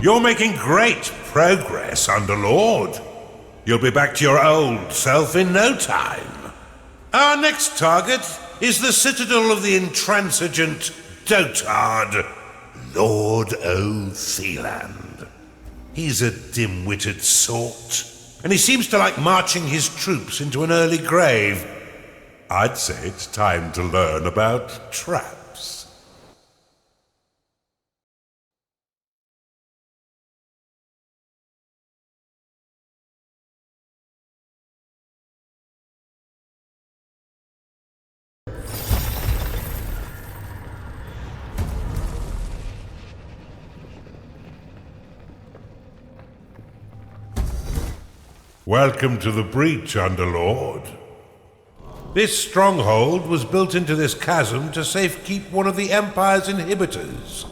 You're making great progress, Underlord. You'll be back to your old self in no time. Our next target is the citadel of the intransigent dotard, Lord O'Theland. He's a dim-witted sort, and he seems to like marching his troops into an early grave. I'd say it's time to learn about traps. Welcome to the breach, Underlord. This stronghold was built into this chasm to safekeep one of the Empire's inhibitors.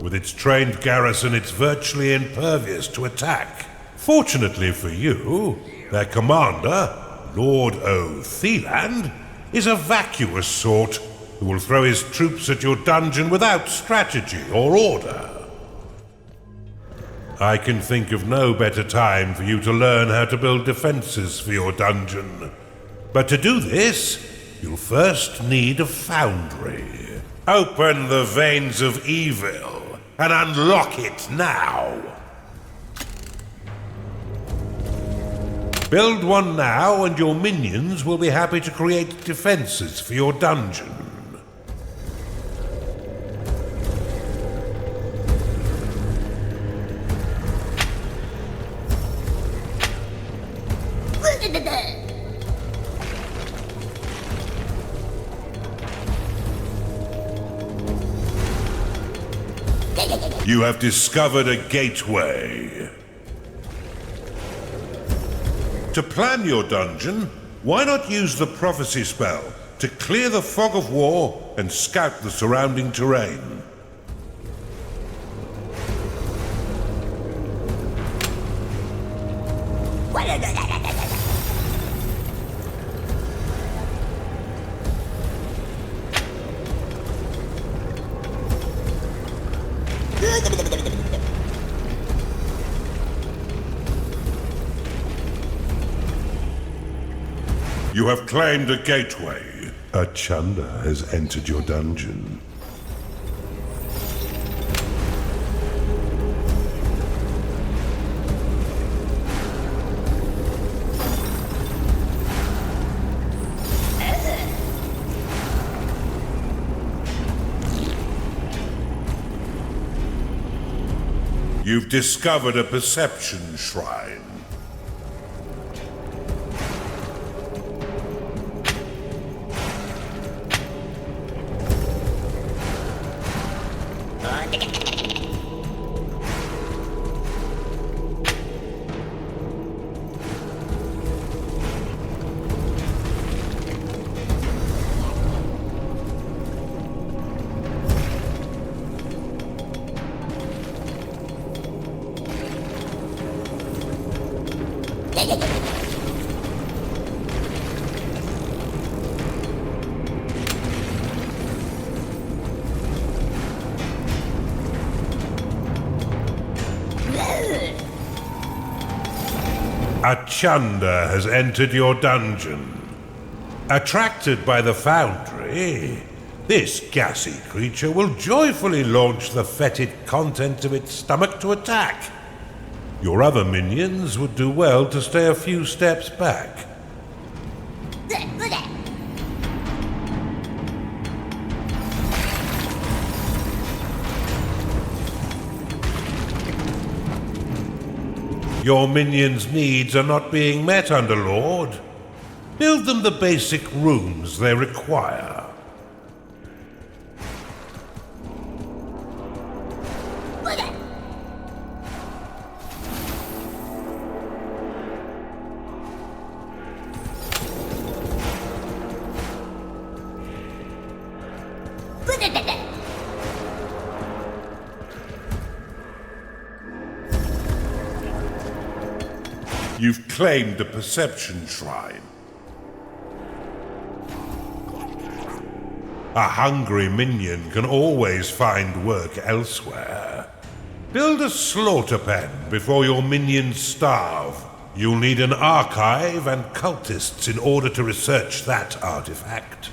With its trained garrison, it's virtually impervious to attack. Fortunately for you, their commander, Lord O'Theland, is a vacuous sort who will throw his troops at your dungeon without strategy or order. I can think of no better time for you to learn how to build defenses for your dungeon. But to do this, you'll first need a foundry. Open the veins of evil and unlock it now. Build one now and your minions will be happy to create defenses for your dungeon. You have discovered a gateway. To plan your dungeon, why not use the prophecy spell to clear the fog of war and scout the surrounding terrain? You have claimed a gateway. A Chunder has entered your dungeon. You've discovered a perception shrine. A Chunder has entered your dungeon. Attracted by the foundry, this gassy creature will joyfully launch the fetid contents of its stomach to attack. Your other minions would do well to stay a few steps back. Your minions' needs are not being met, Underlord. Build them the basic rooms they require. You've claimed a perception shrine. A hungry minion can always find work elsewhere. Build a slaughter pen before your minions starve. You'll need an archive and cultists in order to research that artifact.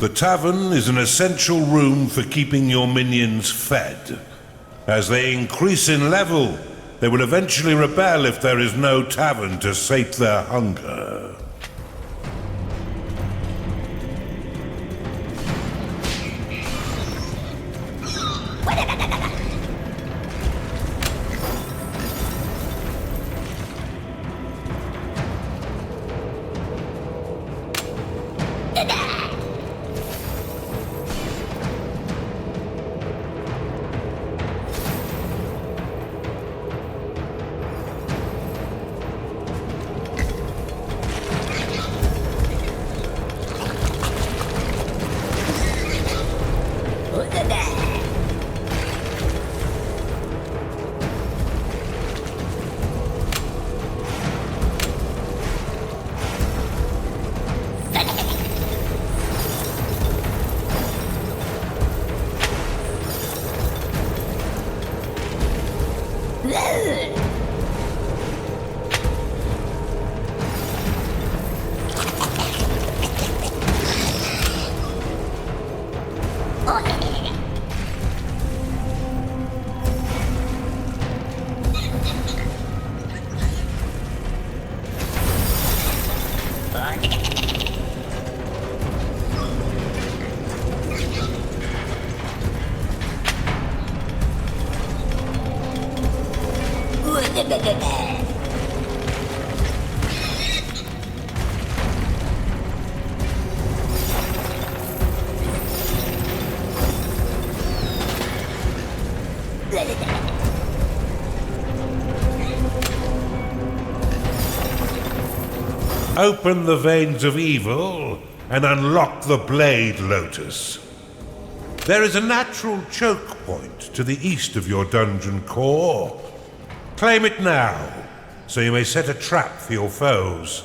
The tavern is an essential room for keeping your minions fed. As they increase in level, they will eventually rebel if there is no tavern to sate their hunger. Open the veins of evil and unlock the Blade Lotus. There is a natural choke point to the east of your dungeon core. Claim it now, so you may set a trap for your foes.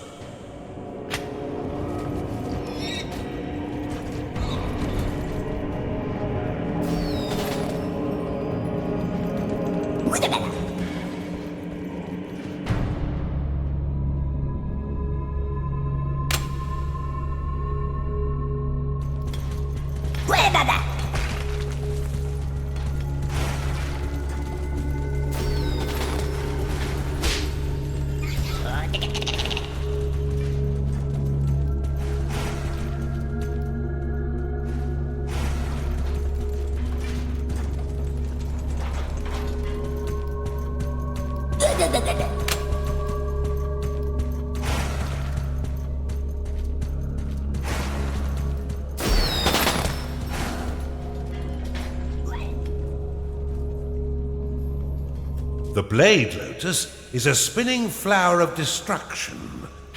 The Blade Lotus is a spinning flower of destruction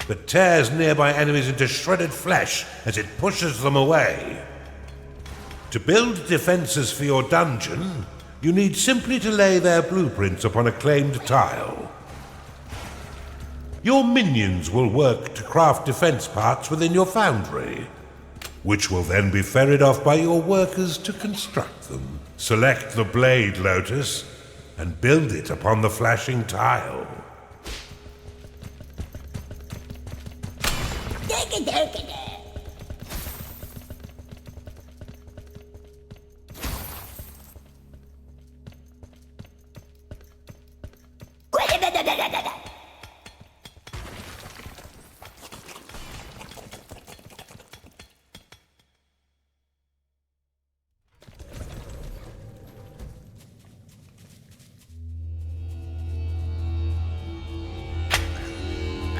that tears nearby enemies into shredded flesh as it pushes them away. To build defenses for your dungeon, you need simply to lay their blueprints upon a claimed tile. Your minions will work to craft defense parts within your foundry, which will then be ferried off by your workers to construct them. Select the Blade Lotus and build it upon the flashing tile.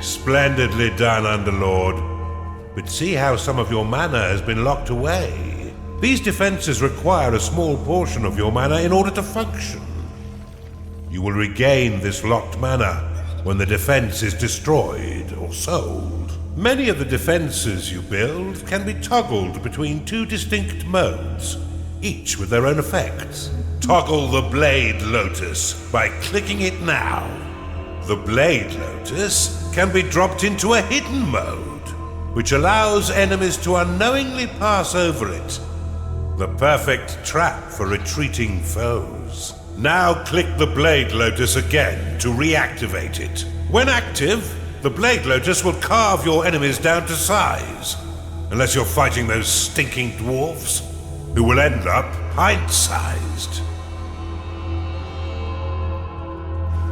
Splendidly done, Underlord. But see how some of your mana has been locked away. These defenses require a small portion of your mana in order to function. You will regain this locked mana when the defense is destroyed or sold. Many of the defenses you build can be toggled between two distinct modes, each with their own effects. Toggle the Blade Lotus by clicking it now. The Blade Lotus can be dropped into a hidden mode, which allows enemies to unknowingly pass over it. The perfect trap for retreating foes. Now click the Blade Lotus again to reactivate it. When active, the Blade Lotus will carve your enemies down to size, unless you're fighting those stinking dwarfs, who will end up pint-sized.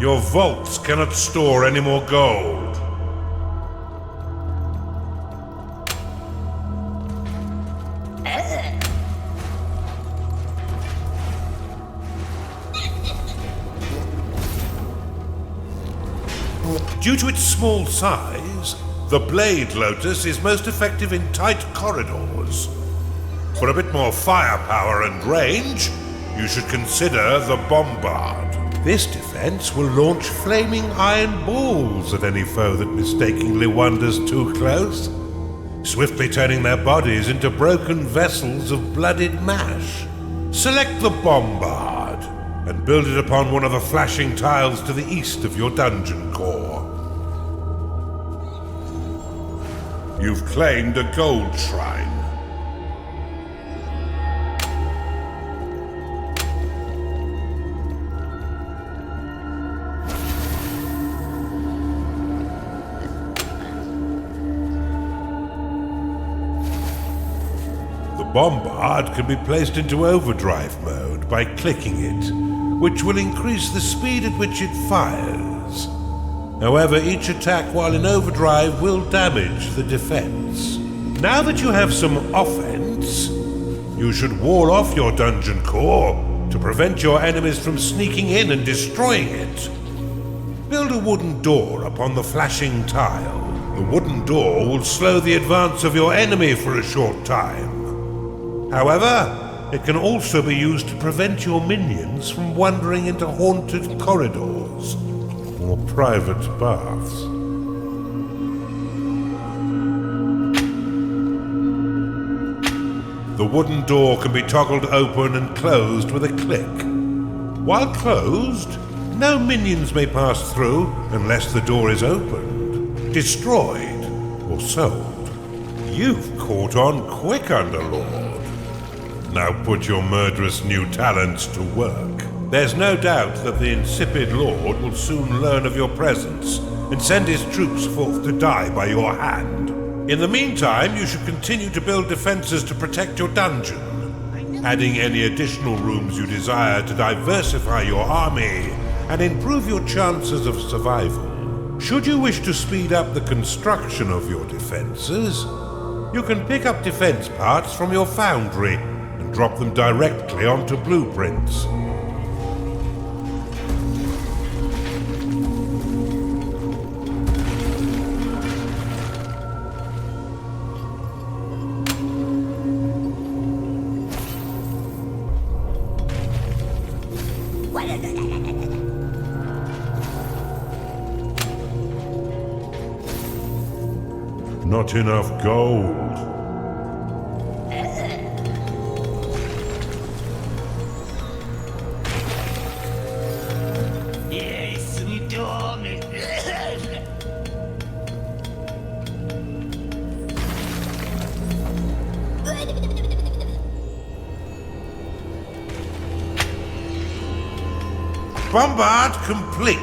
Your vaults cannot store any more gold. Due to its small size, the Blade Lotus is most effective in tight corridors. For a bit more firepower and range, you should consider the Bombard. This defense will launch flaming iron balls at any foe that mistakenly wanders too close, swiftly turning their bodies into broken vessels of blooded mash. Select the Bombard and build it upon one of the flashing tiles to the east of your dungeon core. You've claimed a gold shrine. The Bombard can be placed into overdrive mode by clicking it, which will increase the speed at which it fires. However, each attack while in overdrive will damage the defense. Now that you have some offense, you should wall off your dungeon core to prevent your enemies from sneaking in and destroying it. Build a wooden door upon the flashing tile. The wooden door will slow the advance of your enemy for a short time. However, it can also be used to prevent your minions from wandering into haunted corridors or private baths. The wooden door can be toggled open and closed with a click. While closed, no minions may pass through unless the door is opened, destroyed, or sold. You've caught on quick, Underlord. Now put your murderous new talents to work. There's no doubt that the insipid Lord will soon learn of your presence and send his troops forth to die by your hand. In the meantime, you should continue to build defenses to protect your dungeon, adding any additional rooms you desire to diversify your army and improve your chances of survival. Should you wish to speed up the construction of your defenses, you can pick up defense parts from your foundry and drop them directly onto blueprints. Not enough gold. Bombard complete.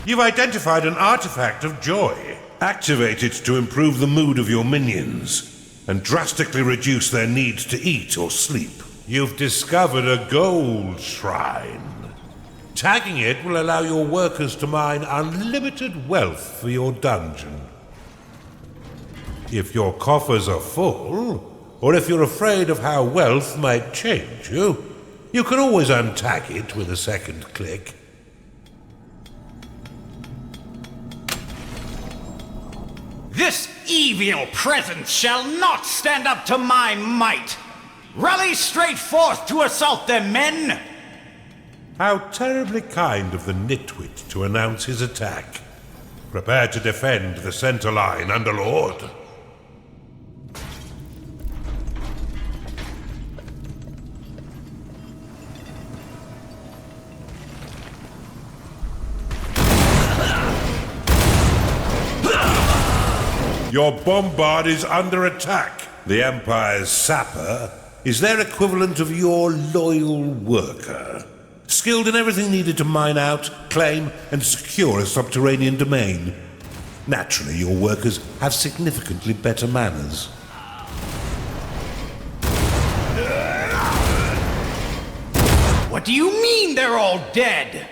You've identified an artifact of joy. Activate it to improve the mood of your minions and drastically reduce their need to eat or sleep. You've discovered a gold shrine. Tagging it will allow your workers to mine unlimited wealth for your dungeon. If your coffers are full, or if you're afraid of how wealth might change you, you can always untag it with a second click. This evil presence shall not stand up to my might! Rally straight forth to assault them, men! How terribly kind of the nitwit to announce his attack. Prepare to defend the center line, Underlord. Your bombard is under attack. The Empire's sapper is their equivalent of your loyal worker. Skilled in everything needed to mine out, claim, and secure a subterranean domain. Naturally, your workers have significantly better manners. What do you mean they're all dead?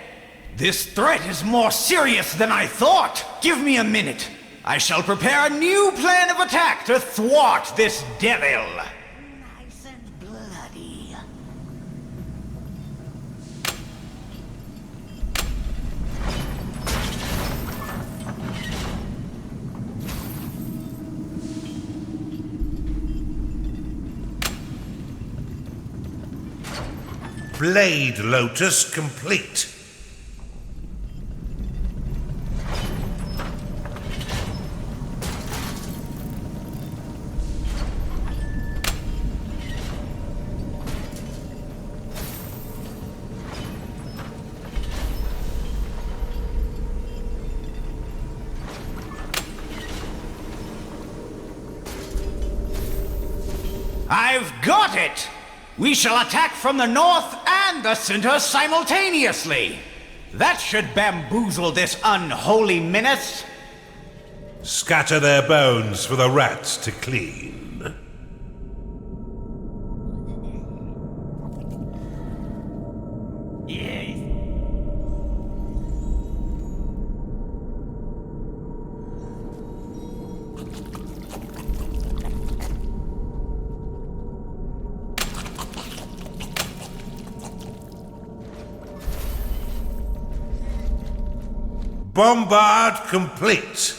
This threat is more serious than I thought. Give me a minute. I shall prepare a new plan of attack to thwart this devil. Nice and bloody. Blade Lotus complete. I've got it! We shall attack from the north and the center simultaneously. That should bamboozle this unholy menace. Scatter their bones for the rats to clean. Bombard complete.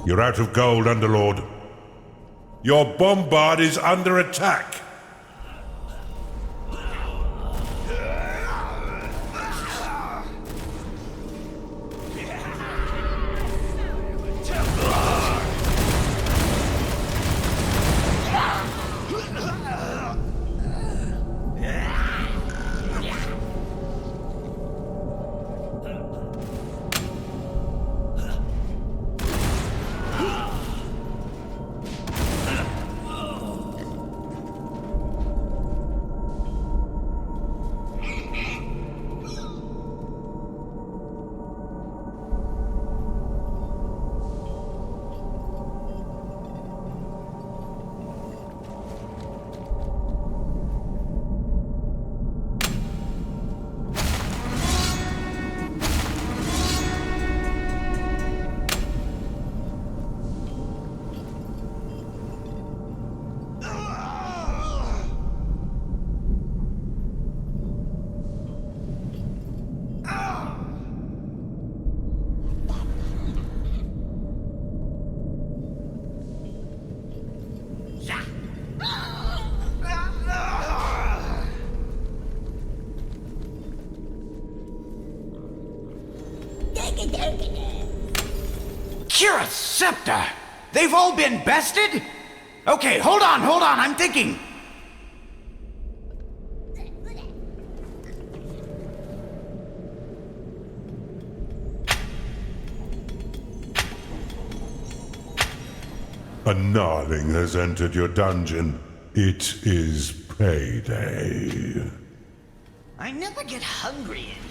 You're out of gold, Underlord. Your bombard is under attack. Kira's scepter! They've all been bested? Okay, hold on, I'm thinking. A gnarling has entered your dungeon. It is payday. I never get hungry in here.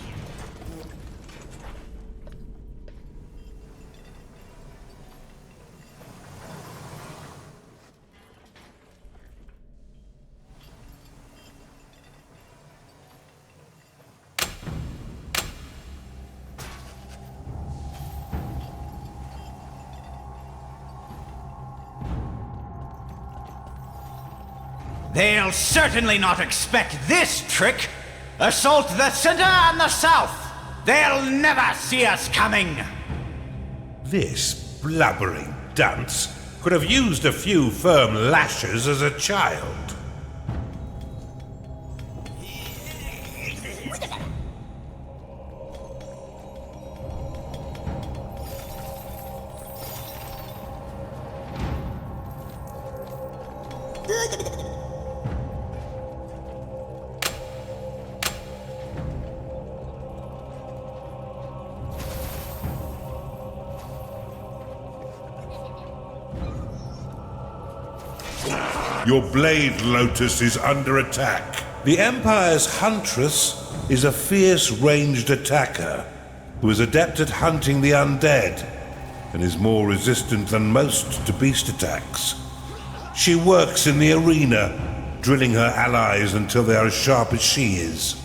They'll certainly not expect this trick! Assault the center and the south! They'll never see us coming! This blubbering dunce could have used a few firm lashes as a child. Your blade, Lotus, is under attack. The Empire's Huntress is a fierce ranged attacker who is adept at hunting the undead and is more resistant than most to beast attacks. She works in the arena, drilling her allies until they are as sharp as she is.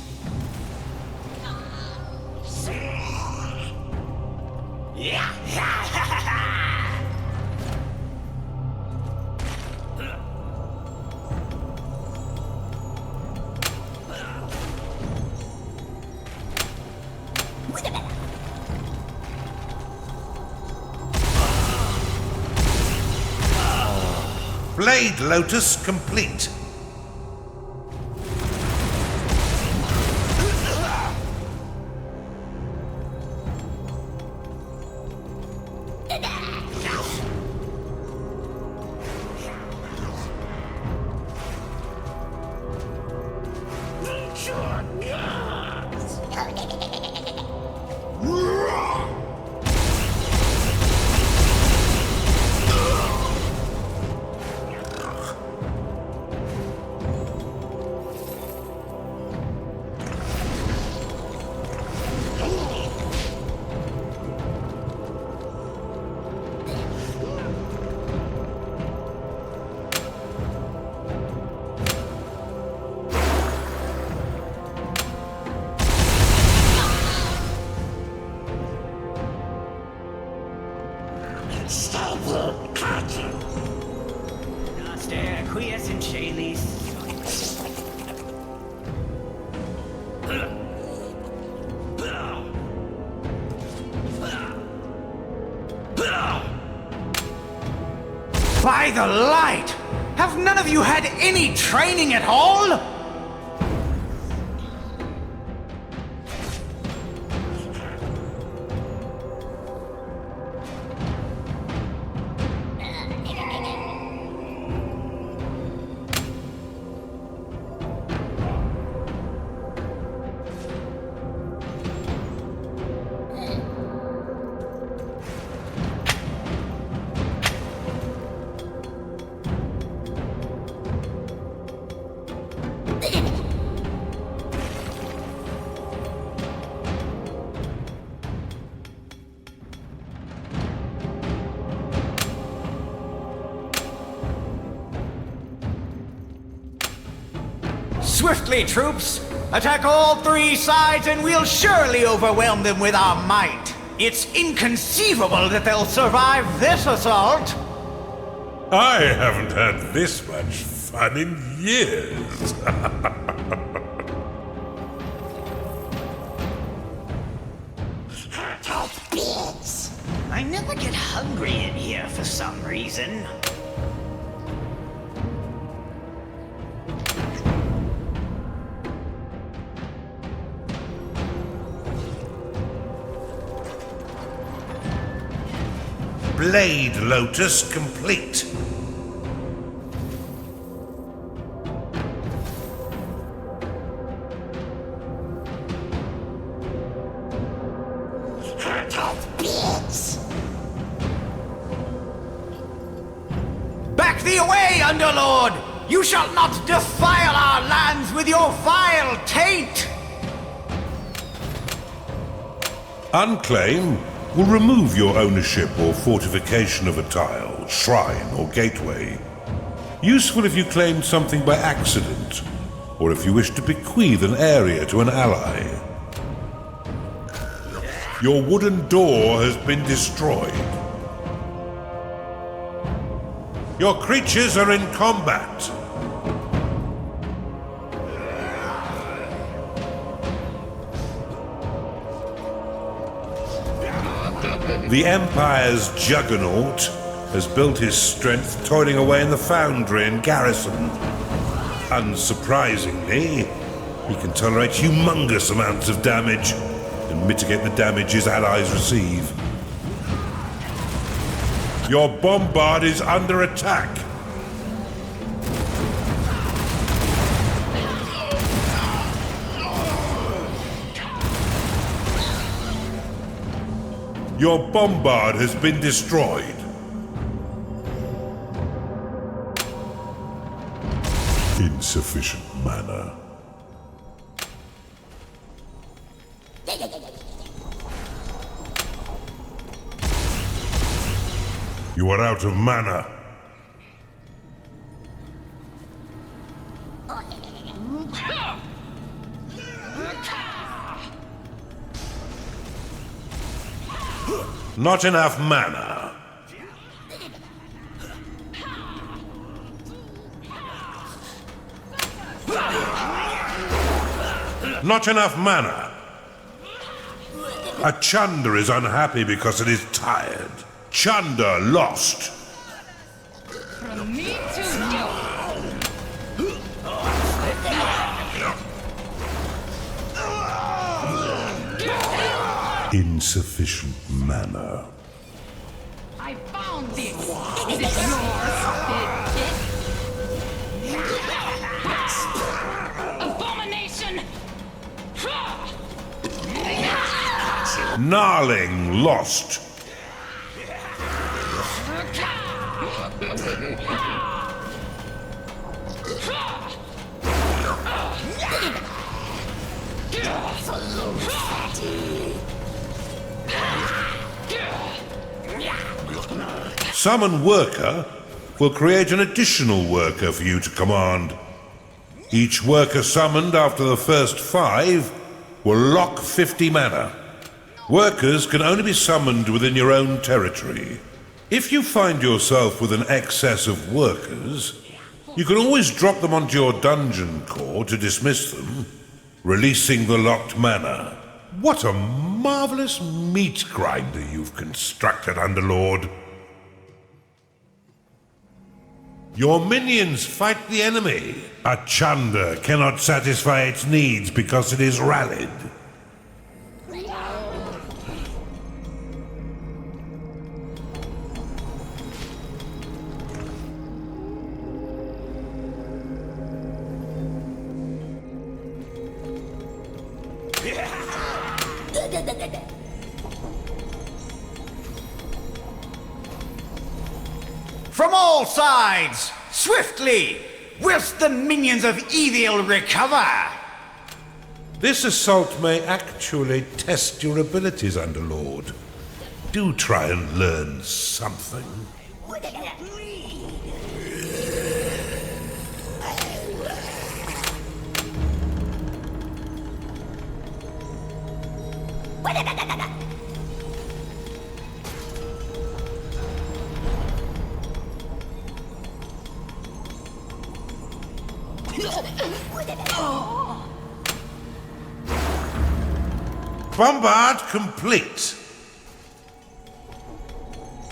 Blade Lotus complete. By the light! Have none of you had any training at all? Swiftly, troops! Attack all three sides and we'll surely overwhelm them with our might! It's inconceivable that they'll survive this assault! I haven't had this much fun in years. I never get hungry in here for some reason. Blade Lotus complete. Back thee away, Underlord! You shall not defile our lands with your vile taint! Unclaim will remove your ownership or fortification of a tile, shrine, or gateway. Useful if you claimed something by accident, or if you wish to bequeath an area to an ally. Your wooden door has been destroyed. Your creatures are in combat. The Empire's juggernaut has built his strength toiling away in the foundry and garrison. Unsurprisingly, he can tolerate humongous amounts of damage and mitigate the damage his allies receive. Your bombard is under attack. Your bombard has been destroyed. Insufficient mana. You are out of mana. Not enough mana. Not enough mana. A Chunder is unhappy because it is tired. Chunder lost. From me to you. Insufficient mana. I found this. Is it yours, bitch? Abomination! Gnarling lost. Summon Worker will create an additional worker for you to command. Each worker summoned after the first 5 will lock 50 mana. Workers can only be summoned within your own territory. If you find yourself with an excess of workers, you can always drop them onto your dungeon core to dismiss them, releasing the locked mana. What a marvelous meat grinder you've constructed, Underlord. Your minions fight the enemy. A Chunder cannot satisfy its needs because it is rallied. From all sides, swiftly, whilst the minions of evil recover! This assault may actually test your abilities, Underlord. Do try and learn something. Bombard complete.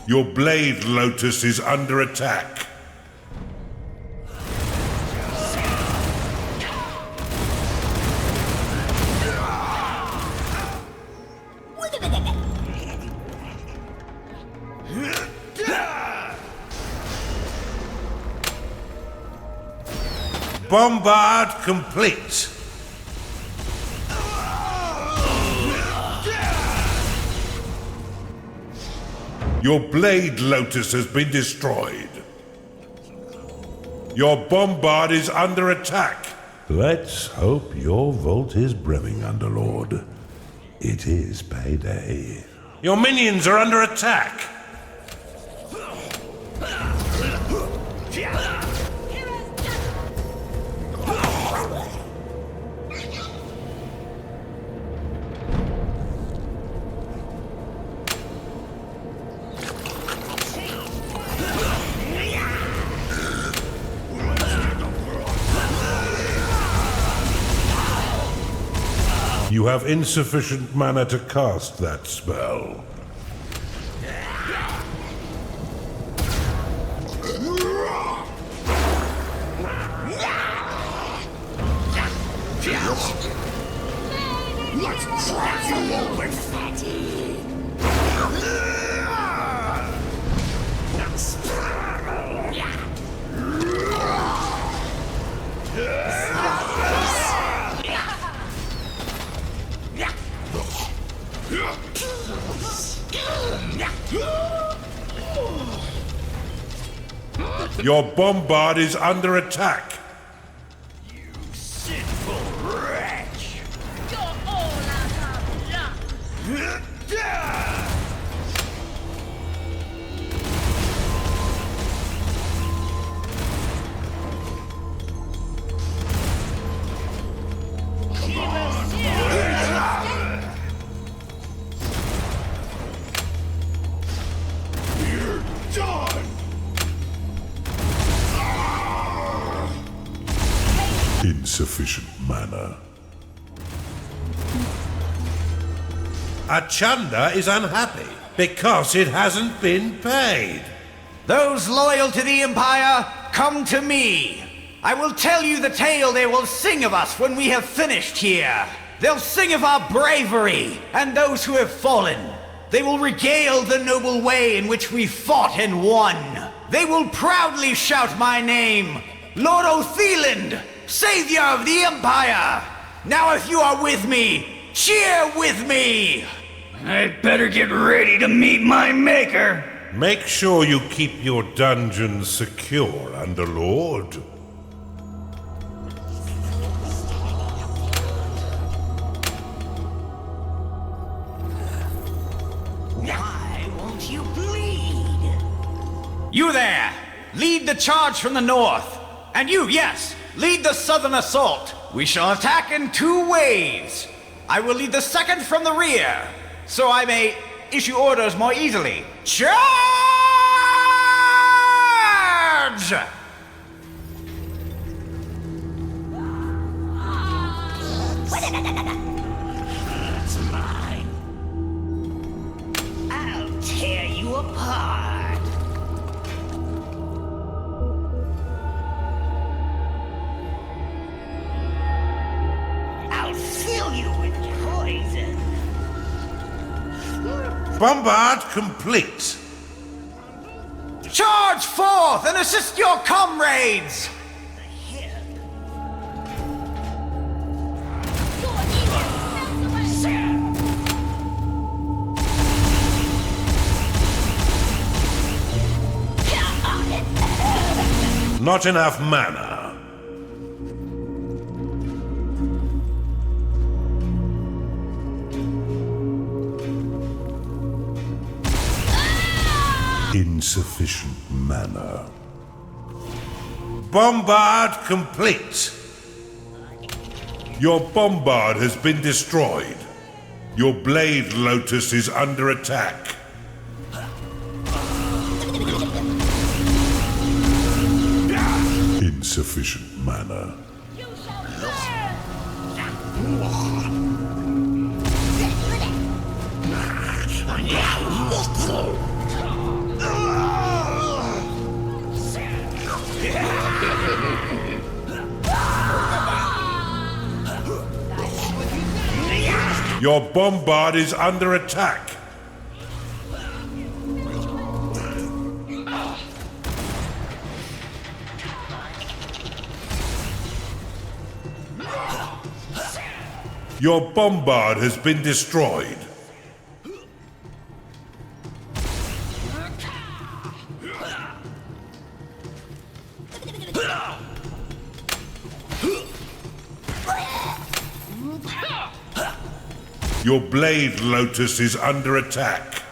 Your Blade Lotus is under attack. Bombard complete. Your Blade Lotus has been destroyed. Your Bombard is under attack. Let's hope your vault is brimming, Underlord. It is payday. Your minions are under attack. You have insufficient mana to cast that spell. Let's try you open, fatty. Your Bombard is under attack. You sinful wretch! You're all out of luck. You're done! Insufficient mana. Achanda is unhappy because it hasn't been paid. Those loyal to the Empire, come to me. I will tell you the tale they will sing of us when we have finished here. They'll sing of our bravery and those who have fallen. They will regale the noble way in which we fought and won. They will proudly shout my name, Lord Otheland, Savior of the Empire. Now if you are with me, cheer with me. I'd better get ready to meet my maker. Make sure you keep your dungeons secure, Underlord. Why won't you bleed? You there, lead the charge from the north. And you, yes, lead the southern assault. We shall attack in 2 ways. I will lead the second from the rear, so I may issue orders more easily. Charge! It's mine. I'll tear you apart. I'll fill you with poison. Bombard complete. Charge forth and assist your comrades! Here. Your evil melts away. Not enough mana. Insufficient mana. Bombard complete. Your Bombard has been destroyed. Your Blade Lotus is under attack. Insufficient mana. You shall burn. Your Bombard is under attack. Your bombard has been destroyed. Your blade lotus is under attack.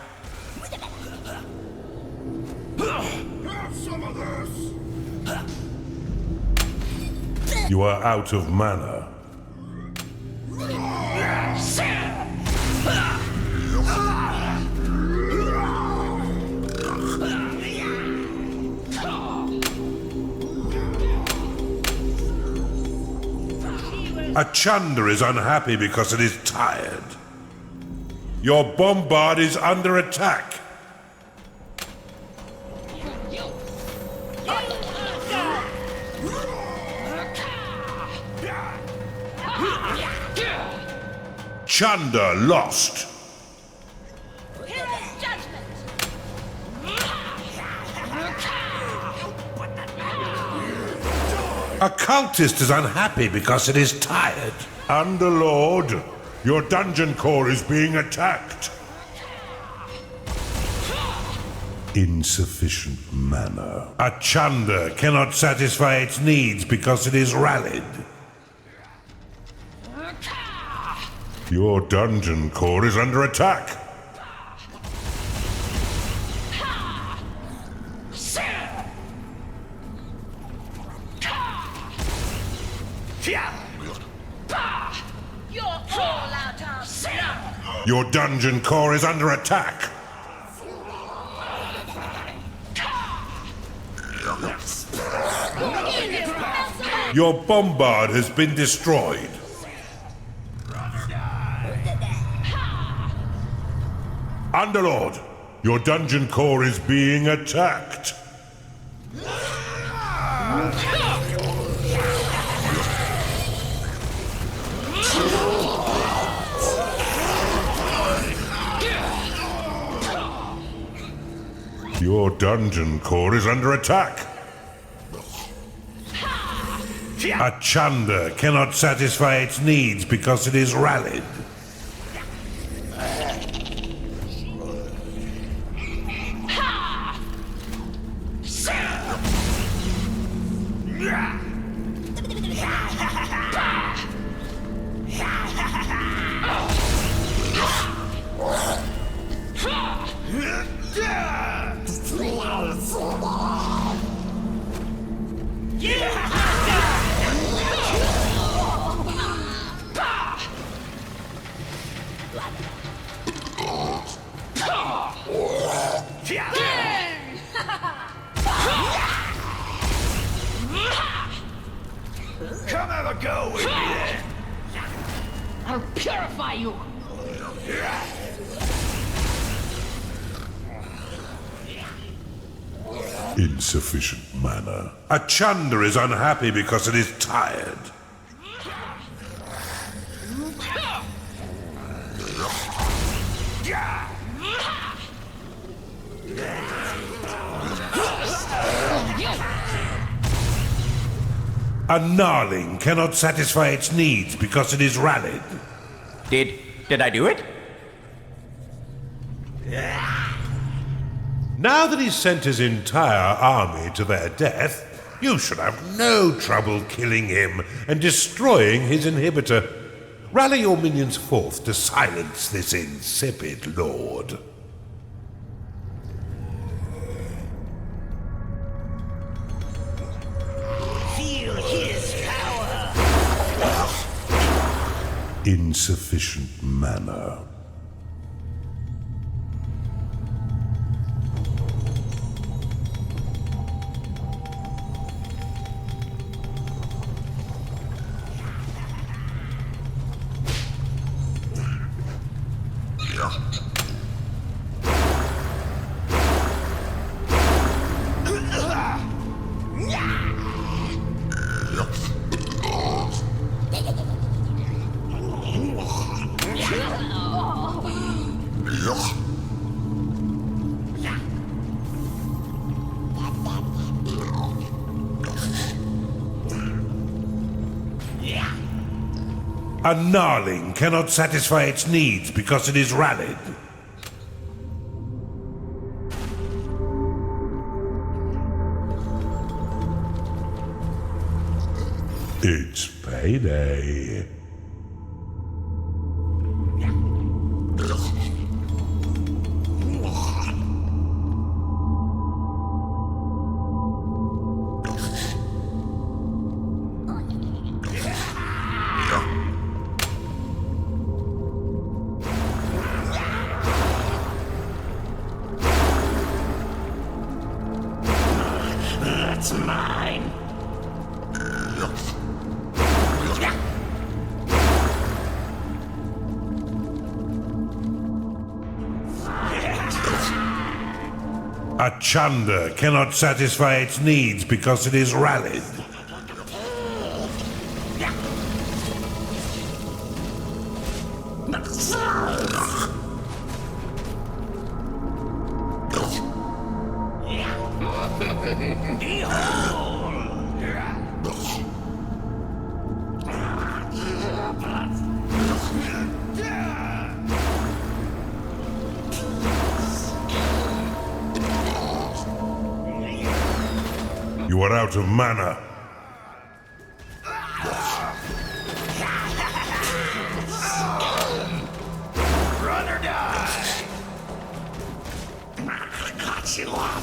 Have some of this! You are out of mana. A Chunder is unhappy because it is tired. Your bombard is under attack. Chunder lost. Hero's judgment. A cultist is unhappy because it is tired. Underlord, your dungeon core is being attacked. Insufficient mana. A Chunder cannot satisfy its needs because it is rallied. Your dungeon core is under attack. You're all out of luck. Your dungeon core is under attack. Your bombard has been destroyed. Underlord, your dungeon core is being attacked. Your dungeon core is under attack. A Chunder cannot satisfy its needs because it is rallied. Come have a go with me then. I'll purify you. Insufficient mana. A Chunder is unhappy because it is tired. A Gnarling cannot satisfy its needs because it is rallied. Did I do it? Now that he's sent his entire army to their death, you should have no trouble killing him and destroying his inhibitor. Rally your minions forth to silence this insipid lord. Feel his power. Insufficient mana. A gnarling cannot satisfy its needs because it is rallied. It's payday. That's mine. A chunder cannot satisfy its needs because it is rallied. You are out of mana. Run or die! I got you up!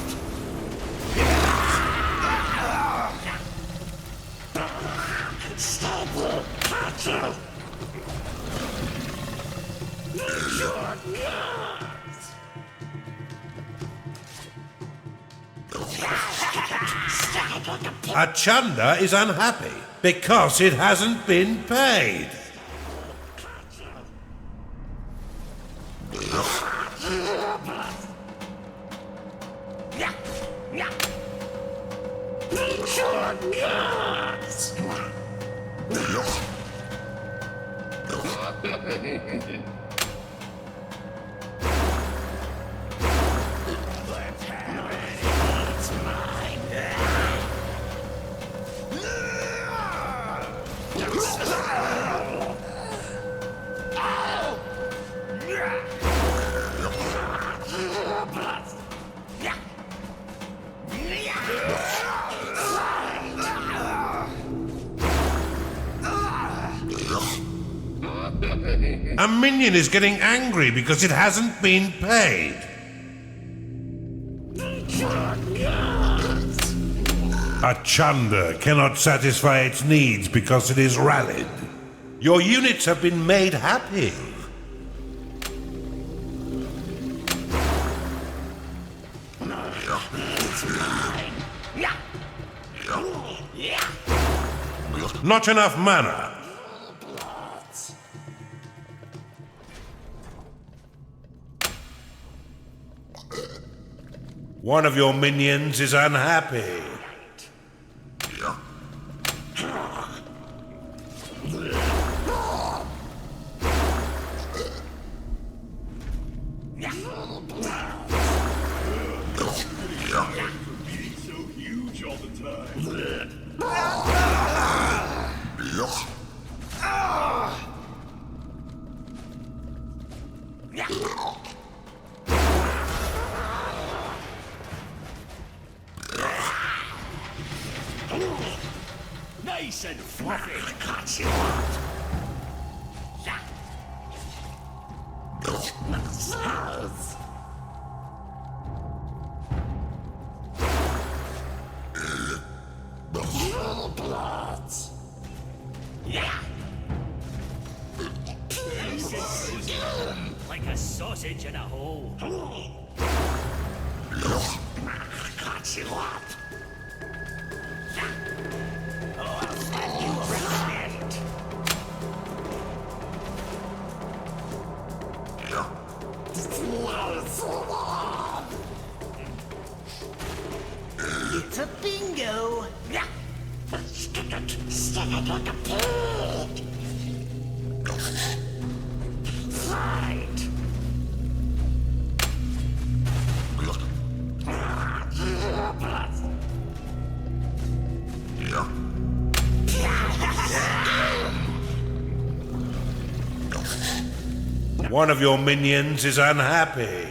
Stop it! Got you! A chunder is unhappy because it hasn't been paid. A minion is getting angry because it hasn't been paid. A chunder cannot satisfy its needs because it is rallied. Your units have been made happy. Not enough mana. One of your minions is unhappy. So huge all the time. Nice and fluffy. Got you like a sausage in a hole. Got you up. Oh, I'll slap you around it. It's a bingo. Stick it like a pig. Right. One of your minions is unhappy.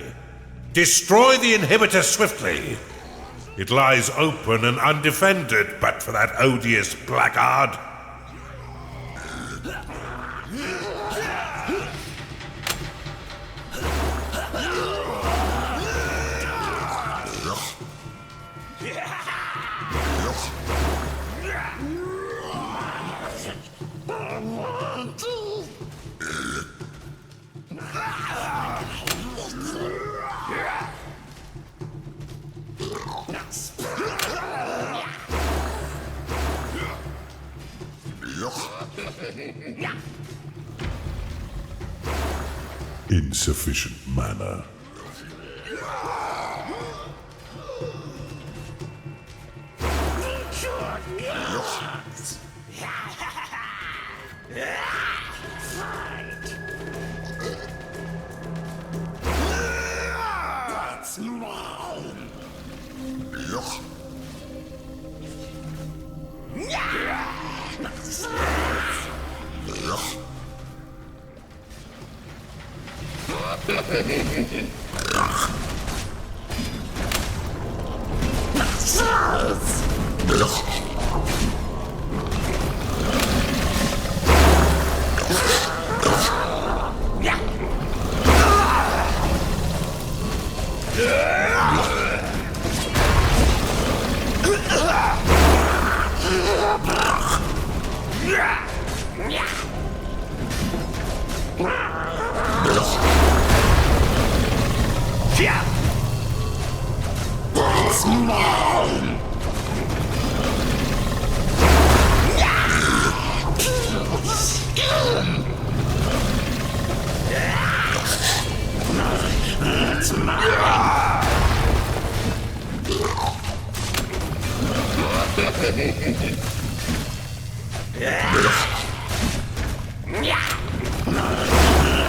Destroy the inhibitor swiftly. It lies open and undefended, but for that odious blackguard. Insufficient mana.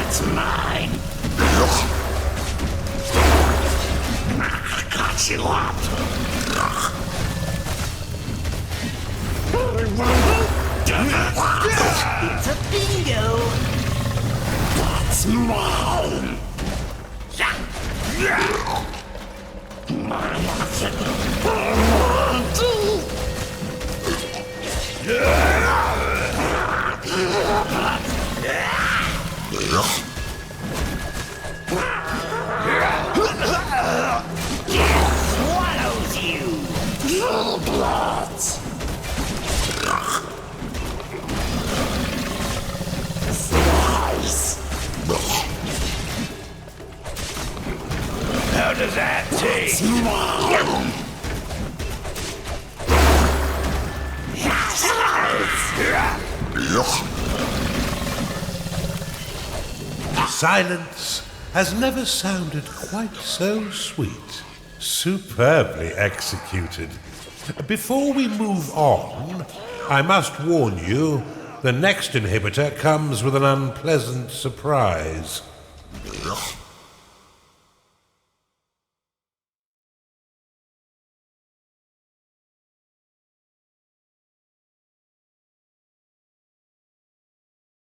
It's mine. Got you up. It's a bingo. That's mine. Swallows you. Little bloods. Slice. How does that taste? Silence has never sounded quite so sweet. Superbly executed. Before we move on, I must warn you, the next inhibitor comes with an unpleasant surprise.